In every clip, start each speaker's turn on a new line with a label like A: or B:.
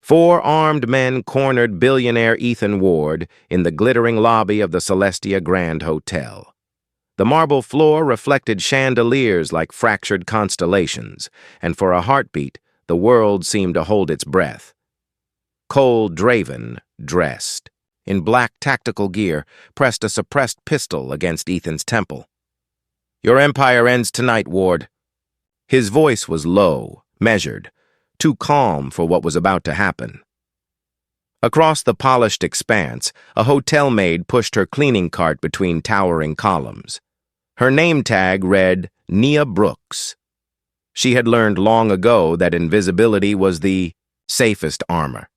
A: 4 armed men cornered billionaire Ethan Ward in the glittering lobby of the Celestia Grand Hotel. The marble floor reflected chandeliers like fractured constellations, and for a heartbeat, the world seemed to hold its breath. Cole Draven, dressed in black tactical gear, pressed a suppressed pistol against Ethan's temple. "Your empire ends tonight, Ward." His voice was low, measured, too calm for what was about to happen. Across the polished expanse, a hotel maid pushed her cleaning cart between towering columns. Her name tag read Nia Brooks. She had learned long ago that invisibility was the safest armor.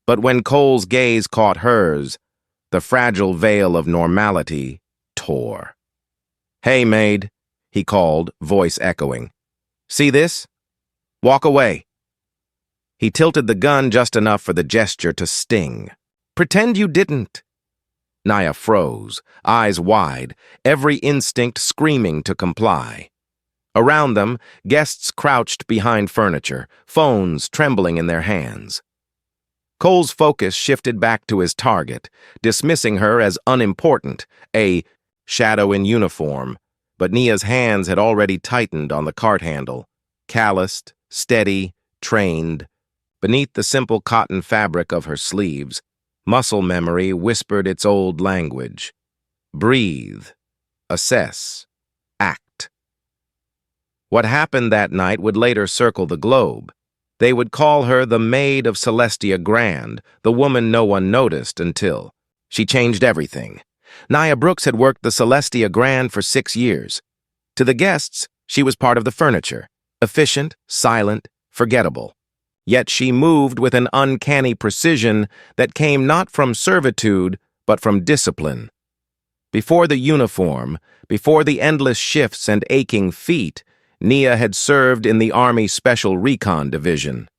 A: But when Cole's gaze caught hers, the fragile veil of normality tore. "Hey, Maid," he called, voice echoing. "See this? Walk away." He tilted the gun just enough for the gesture to sting. "Pretend you didn't." Nia froze, eyes wide, every instinct screaming to comply. Around them, guests crouched behind furniture, phones trembling in their hands. Cole's focus shifted back to his target, dismissing her as unimportant, a shadow in uniform, but Nia's hands had already tightened on the cart handle, calloused, steady, trained. Beneath the simple cotton fabric of her sleeves, muscle memory whispered its old language. Breathe, assess, act. What happened that night would later circle the globe. They would call her the Maid of Celestia Grand, the woman no one noticed until she changed everything. Nia Brooks had worked the Celestia Grand for 6 years. To the guests, she was part of the furniture, efficient, silent, forgettable. Yet she moved with an uncanny precision that came not from servitude, but from discipline. Before the uniform, before the endless shifts and aching feet, Nia had served in the Army Special Recon Division.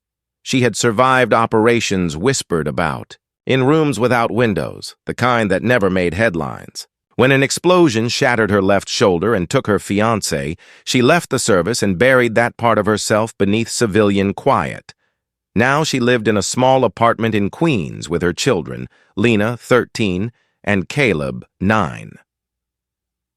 A: She had survived operations whispered about, in rooms without windows, the kind that never made headlines. When an explosion shattered her left shoulder and took her fiancé, she left the service and buried that part of herself beneath civilian quiet. Now she lived in a small apartment in Queens with her children, Lena, 13, and Caleb, 9.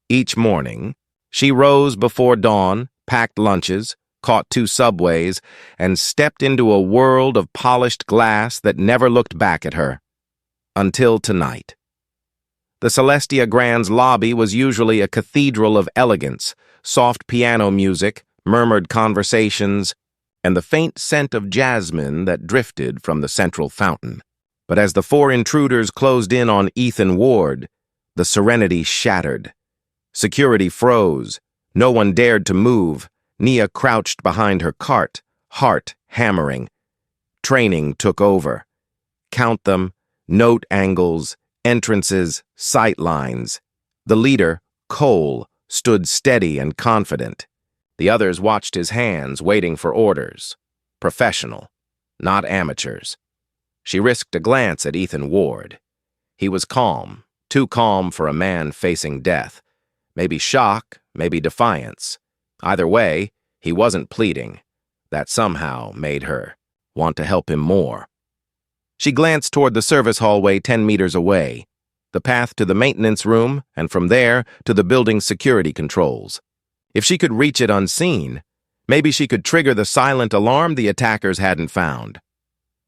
A: Each morning, she rose before dawn, packed lunches, caught 2 subways, and stepped into a world of polished glass that never looked back at her. Until tonight. The Celestia Grand's lobby was usually a cathedral of elegance, soft piano music, murmured conversations, and the faint scent of jasmine that drifted from the central fountain. But as the 4 intruders closed in on Ethan Ward, the serenity shattered. Security froze. No one dared to move. Nia crouched behind her cart, heart hammering. Training took over. Count them, note angles, entrances, sight lines. The leader, Cole, stood steady and confident. The others watched his hands, waiting for orders. Professional, not amateurs. She risked a glance at Ethan Ward. He was calm, too calm for a man facing death. Maybe shock, maybe defiance. Either way, he wasn't pleading. That somehow made her want to help him more. She glanced toward the service hallway 10 meters away, the path to the maintenance room, and from there to the building's security controls. If she could reach it unseen, maybe she could trigger the silent alarm the attackers hadn't found.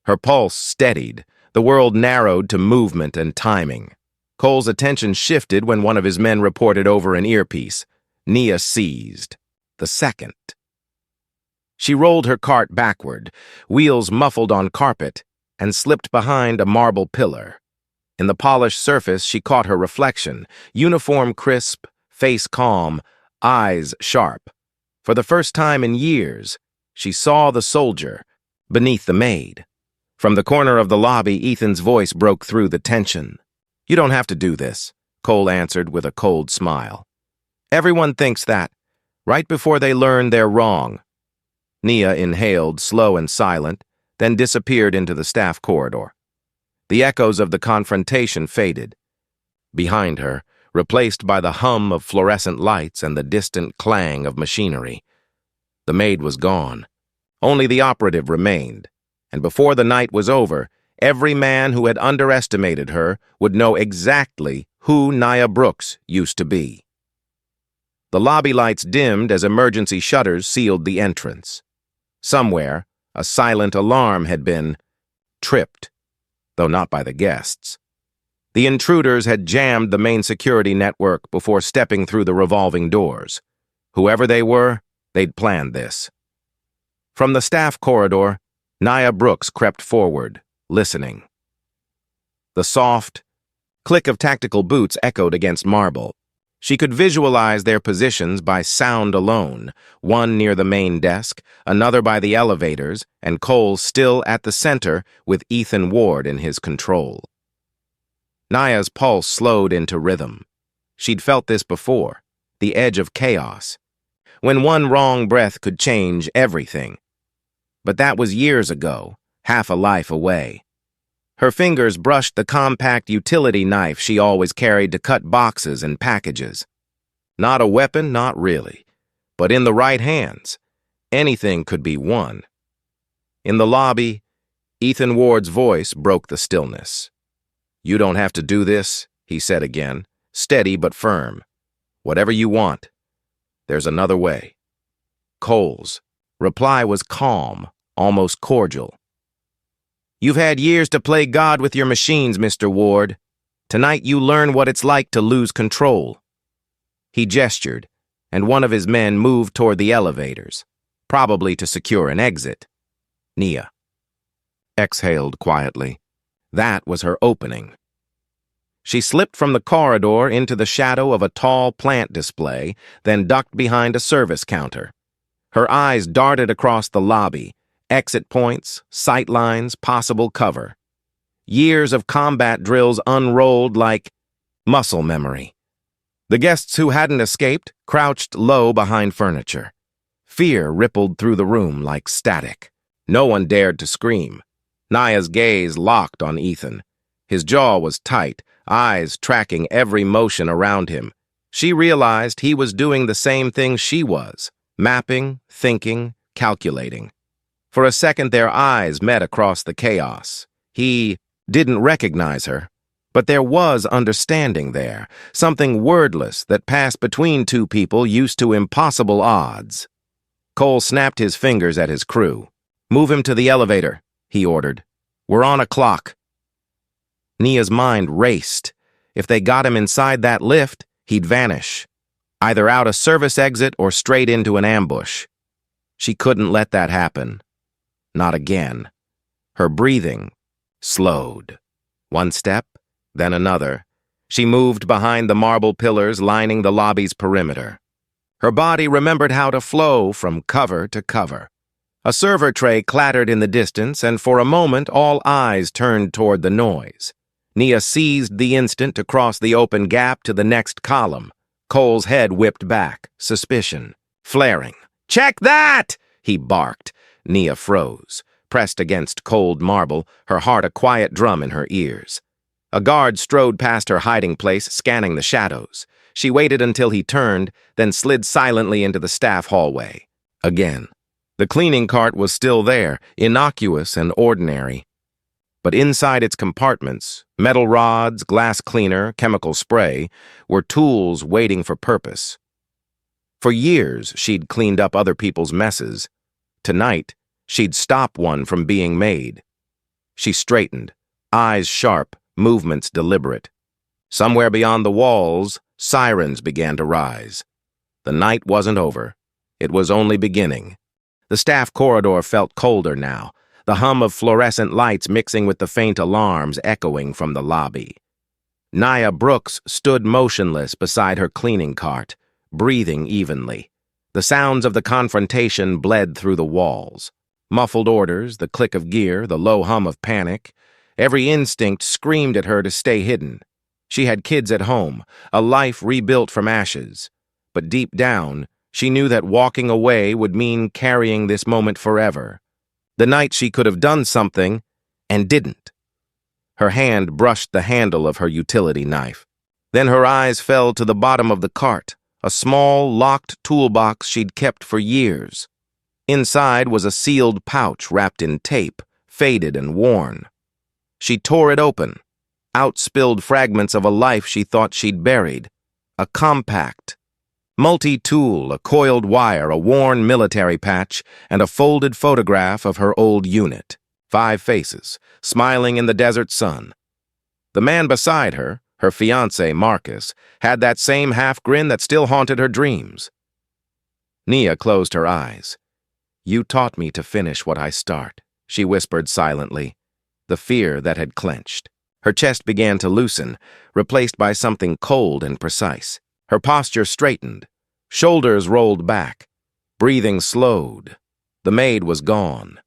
A: Her pulse steadied, the world narrowed to movement and timing. Cole's attention shifted when one of his men reported over an earpiece. Nia seized. The second. She rolled her cart backward, wheels muffled on carpet, and slipped behind a marble pillar. In the polished surface, she caught her reflection, uniform crisp, face calm, eyes sharp. For the first time in years, she saw the soldier beneath the maid. From the corner of the lobby, Ethan's voice broke through the tension. "You don't have to do this," Cole answered with a cold smile. "Everyone thinks that, right before they learn they're wrong." Nia inhaled, slow and silent, then disappeared into the staff corridor. The echoes of the confrontation faded. Behind her, replaced by the hum of fluorescent lights and the distant clang of machinery. The maid was gone. Only the operative remained, and before the night was over, every man who had underestimated her would know exactly who Nia Brooks used to be. The lobby lights dimmed as emergency shutters sealed the entrance. Somewhere, a silent alarm had been tripped, though not by the guests. The intruders had jammed the main security network before stepping through the revolving doors. Whoever they were, they'd planned this. From the staff corridor, Nia Brooks crept forward, listening. The soft click of tactical boots echoed against marble. She could visualize their positions by sound alone, one near the main desk, another by the elevators, and Cole still at the center with Ethan Ward in his control. Nia's pulse slowed into rhythm. She'd felt this before, the edge of chaos, when one wrong breath could change everything. But that was years ago, half a life away. Her fingers brushed the compact utility knife she always carried to cut boxes and packages. Not a weapon, not really, but in the right hands, anything could be won. In the lobby, Ethan Ward's voice broke the stillness. "You don't have to do this," he said again, steady but firm. "Whatever you want. There's another way." Cole's reply was calm, almost cordial. "You've had years to play God with your machines, Mr. Ward. Tonight you learn what it's like to lose control." He gestured, and one of his men moved toward the elevators, probably to secure an exit. Nia exhaled quietly. That was her opening. She slipped from the corridor into the shadow of a tall plant display, then ducked behind a service counter. Her eyes darted across the lobby, exit points, sight lines, possible cover. Years of combat drills unrolled like muscle memory. The guests who hadn't escaped crouched low behind furniture. Fear rippled through the room like static. No one dared to scream. Nia's gaze locked on Ethan. His jaw was tight, eyes tracking every motion around him. She realized he was doing the same thing she was, mapping, thinking, calculating. For a second, their eyes met across the chaos. He didn't recognize her, but there was understanding there, something wordless that passed between two people used to impossible odds. Cole snapped his fingers at his crew. "Move him to the elevator," he ordered. "We're on a clock." Nia's mind raced. If they got him inside that lift, he'd vanish, either out a service exit or straight into an ambush. She couldn't let that happen. Not again. Her breathing slowed. One step, then another. She moved behind the marble pillars lining the lobby's perimeter. Her body remembered how to flow from cover to cover. A server tray clattered in the distance, and for a moment all eyes turned toward the noise. Nia seized the instant to cross the open gap to the next column. Cole's head whipped back, suspicion flaring. "Check that!" he barked. Nia froze, pressed against cold marble, her heart a quiet drum in her ears. A guard strode past her hiding place, scanning the shadows. She waited until he turned, then slid silently into the staff hallway. Again. The cleaning cart was still there, innocuous and ordinary. But inside its compartments, metal rods, glass cleaner, chemical spray, were tools waiting for purpose. For years, she'd cleaned up other people's messes. Tonight, she'd stop one from being made. She straightened, eyes sharp, movements deliberate. Somewhere beyond the walls, sirens began to rise. The night wasn't over. It was only beginning. The staff corridor felt colder now, the hum of fluorescent lights mixing with the faint alarms echoing from the lobby. Nia Brooks stood motionless beside her cleaning cart, breathing evenly. The sounds of the confrontation bled through the walls. Muffled orders, the click of gear, the low hum of panic. Every instinct screamed at her to stay hidden. She had kids at home, a life rebuilt from ashes. But deep down, she knew that walking away would mean carrying this moment forever. The night she could have done something, and didn't. Her hand brushed the handle of her utility knife. Then her eyes fell to the bottom of the cart, a small, locked toolbox she'd kept for years. Inside was a sealed pouch wrapped in tape, faded and worn. She tore it open. Out spilled fragments of a life she thought she'd buried. A compact, multi-tool, a coiled wire, a worn military patch, and a folded photograph of her old unit. 5 faces, smiling in the desert sun. The man beside her, her fiancé Marcus, had that same half-grin that still haunted her dreams. Nia closed her eyes. "You taught me to finish what I start," she whispered silently, the fear that had clenched. Her chest began to loosen, replaced by something cold and precise. Her posture straightened. Shoulders rolled back. Breathing slowed. The maid was gone.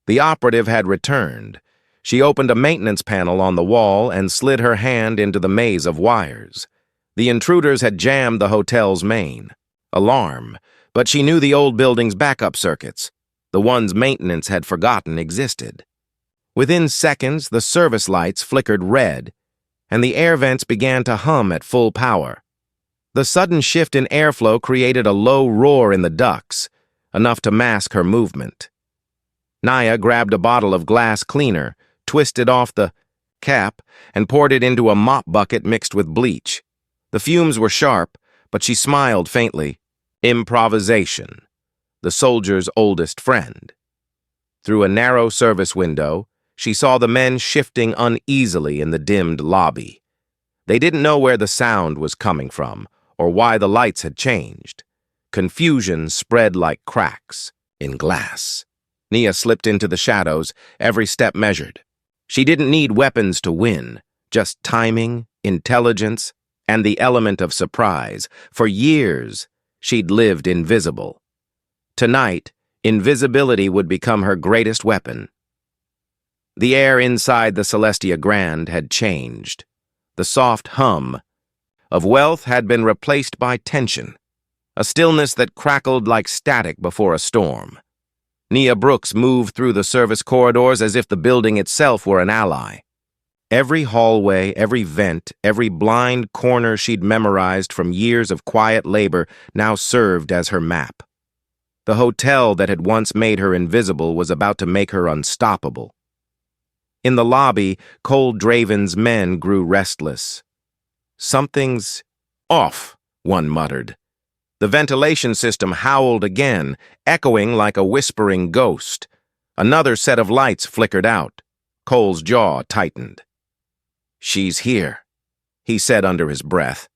A: The operative had returned. She opened a maintenance panel on the wall and slid her hand into the maze of wires. The intruders had jammed the hotel's main alarm, but she knew the old building's backup circuits, the ones maintenance had forgotten existed. Within seconds, the service lights flickered red, and the air vents began to hum at full power. The sudden shift in airflow created a low roar in the ducts, enough to mask her movement. Nia grabbed a bottle of glass cleaner, twisted off the cap, and poured it into a mop bucket mixed with bleach. The fumes were sharp, but she smiled faintly. Improvisation, the soldier's oldest friend. Through a narrow service window, she saw the men shifting uneasily in the dimmed lobby. They didn't know where the sound was coming from, or why the lights had changed. Confusion spread like cracks in glass. Nia slipped into the shadows, every step measured. She didn't need weapons to win, just timing, intelligence, and the element of surprise. For years, she'd lived invisible. Tonight, invisibility would become her greatest weapon. The air inside the Celestia Grand had changed. The soft hum of wealth had been replaced by tension, a stillness that crackled like static before a storm. Nia Brooks moved through the service corridors as if the building itself were an ally. Every hallway, every vent, every blind corner she'd memorized from years of quiet labor now served as her map. The hotel that had once made her invisible was about to make her unstoppable. In the lobby, Cole Draven's men grew restless. "Something's off," one muttered. The ventilation system howled again, echoing like a whispering ghost. Another set of lights flickered out. Cole's jaw tightened. "She's here," he said under his breath.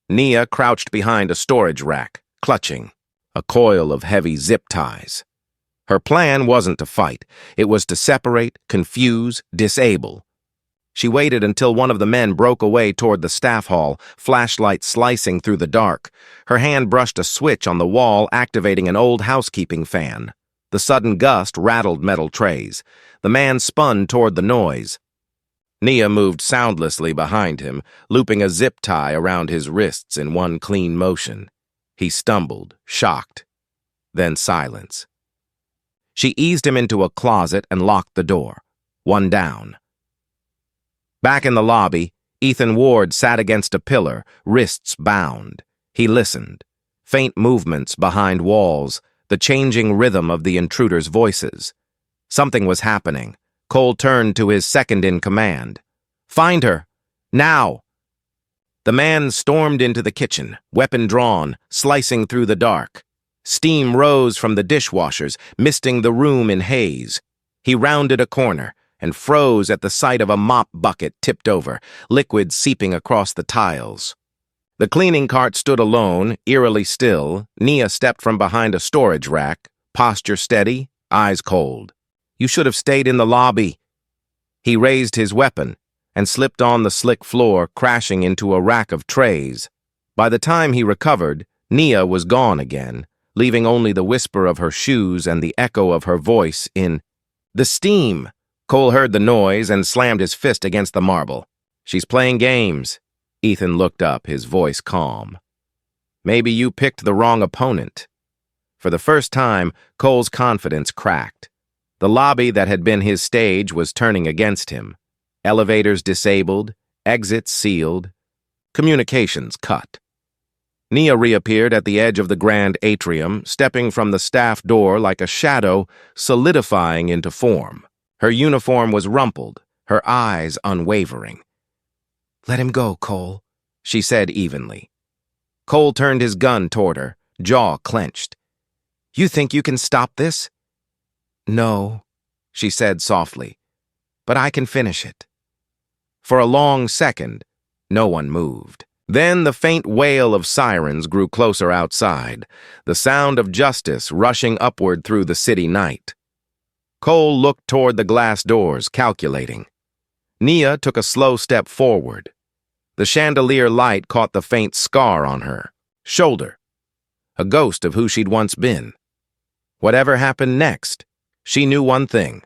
A: Nia crouched behind a storage rack, clutching a coil of heavy zip ties. Her plan wasn't to fight. It was to separate, confuse, disable. She waited until one of the men broke away toward the staff hall, flashlight slicing through the dark. Her hand brushed a switch on the wall, activating an old housekeeping fan. The sudden gust rattled metal trays. The man spun toward the noise. Nia moved soundlessly behind him, looping a zip tie around his wrists in one clean motion. He stumbled, shocked. Then silence. She eased him into a closet and locked the door. One down. Back in the lobby, Ethan Ward sat against a pillar, wrists bound. He listened. Faint movements behind walls, the changing rhythm of the intruders' voices. Something was happening. Cole turned to his second-in-command. "Find her! Now!" The man stormed into the kitchen, weapon drawn, slicing through the dark. Steam rose from the dishwashers, misting the room in haze. He rounded a corner and froze at the sight of a mop bucket tipped over, liquid seeping across the tiles. The cleaning cart stood alone, eerily still. Nia stepped from behind a storage rack, posture steady, eyes cold. "You should have stayed in the lobby." He raised his weapon and slipped on the slick floor, crashing into a rack of trays. By the time he recovered, Nia was gone again, leaving only the whisper of her shoes and the echo of her voice in the steam. Cole heard the noise and slammed his fist against the marble. "She's playing games." Ethan looked up, his voice calm. "Maybe you picked the wrong opponent." For the first time, Cole's confidence cracked. The lobby that had been his stage was turning against him. Elevators disabled, exits sealed, communications cut. Nia reappeared at the edge of the grand atrium, stepping from the staff door like a shadow, solidifying into form. Her uniform was rumpled, her eyes unwavering.
B: "Let him go, Cole,"
A: she said evenly. Cole turned his gun toward her, jaw clenched.
B: "You think you can stop this?"
A: "No," she said softly, "but I can finish it." For a long second, no one moved. Then the faint wail of sirens grew closer outside, the sound of justice rushing upward through the city night. Cole looked toward the glass doors, calculating. Nia took a slow step forward. The chandelier light caught the faint scar on her shoulder, a ghost of who she'd once been. Whatever happened next, she knew one thing.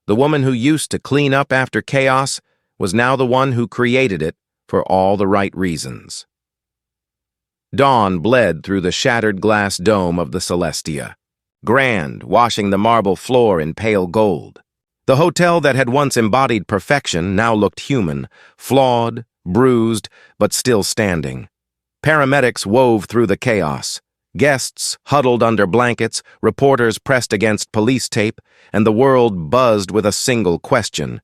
A: The woman who used to clean up after chaos was now the one who created it for all the right reasons. Dawn bled through the shattered glass dome of the Celestia, grand, washing the marble floor in pale gold. The hotel that had once embodied perfection now looked human, flawed, bruised, but still standing. Paramedics wove through the chaos. Guests huddled under blankets, reporters pressed against police tape, and the world buzzed with a single question.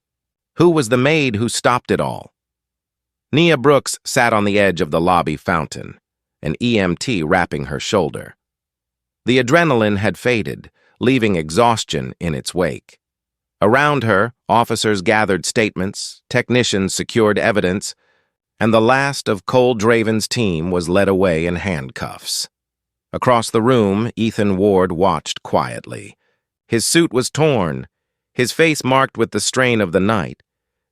A: Who was the maid who stopped it all? Nia Brooks sat on the edge of the lobby fountain, an EMT wrapping her shoulder. The adrenaline had faded, leaving exhaustion in its wake. Around her, officers gathered statements, technicians secured evidence, and the last of Cole Draven's team was led away in handcuffs. Across the room, Ethan Ward watched quietly. His suit was torn, his face marked with the strain of the night,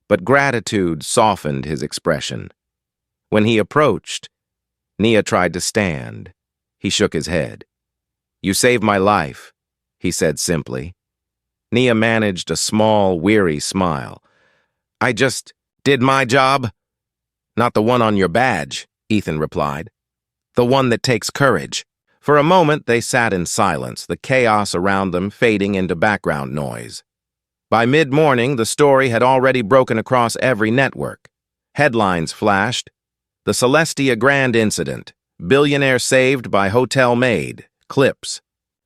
A: but gratitude softened his expression. When he approached, Nia tried to stand. He shook his head. "You saved my life," he said simply. Nia managed a small, weary smile. "I just did my job." "Not the one on your badge," Ethan replied. "The one that takes courage." For a moment, they sat in silence, the chaos around them fading into background noise. By mid-morning, the story had already broken across every network. Headlines flashed. The Celestia Grand Incident. Billionaire saved by Hotel Maid. Clips.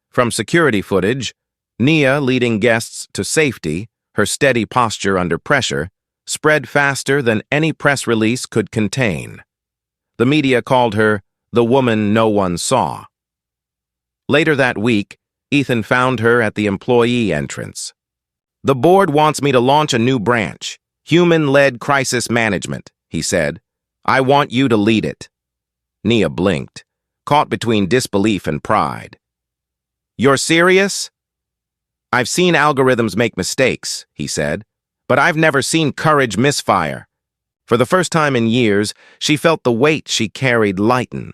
A: From security footage, Nia leading guests to safety, her steady posture under pressure, spread faster than any press release could contain. The media called her the woman no one saw. Later that week, Ethan found her at the employee entrance. "The board wants me to launch a new branch, human-led crisis management," he said. "I want you to lead it." Nia blinked, caught between disbelief and pride. "You're serious?" "I've seen algorithms make mistakes," he said, "but I've never seen courage misfire." For the first time in years, she felt the weight she carried lighten.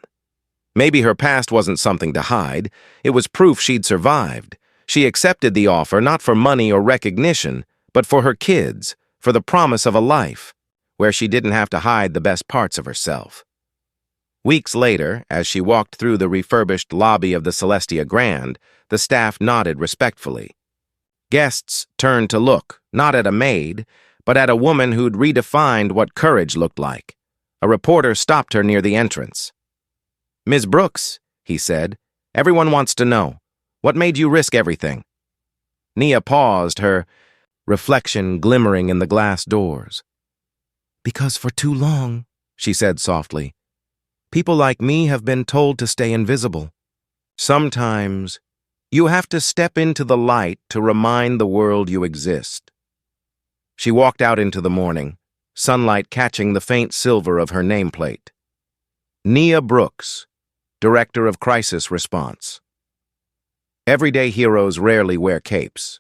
A: Maybe her past wasn't something to hide. It was proof she'd survived. She accepted the offer not for money or recognition, but for her kids, for the promise of a life, where she didn't have to hide the best parts of herself. Weeks later, as she walked through the refurbished lobby of the Celestia Grand, the staff nodded respectfully. Guests turned to look, not at a maid, but at a woman who'd redefined what courage looked like. A reporter stopped her near the entrance. "Ms. Brooks," he said, "everyone wants to know. What made you risk everything?" Nia paused, her reflection glimmering in the glass doors. "Because for too long," she said softly, "people like me have been told to stay invisible. Sometimes you have to step into the light to remind the world you exist." She walked out into the morning, sunlight catching the faint silver of her nameplate. Nia Brooks, Director of Crisis Response. Everyday heroes rarely wear capes.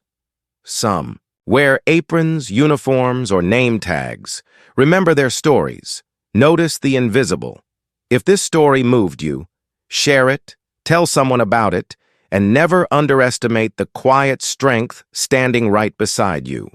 A: Some wear aprons, uniforms, or name tags. Remember their stories. Notice the invisible. If this story moved you, share it, tell someone about it, and never underestimate the quiet strength standing right beside you.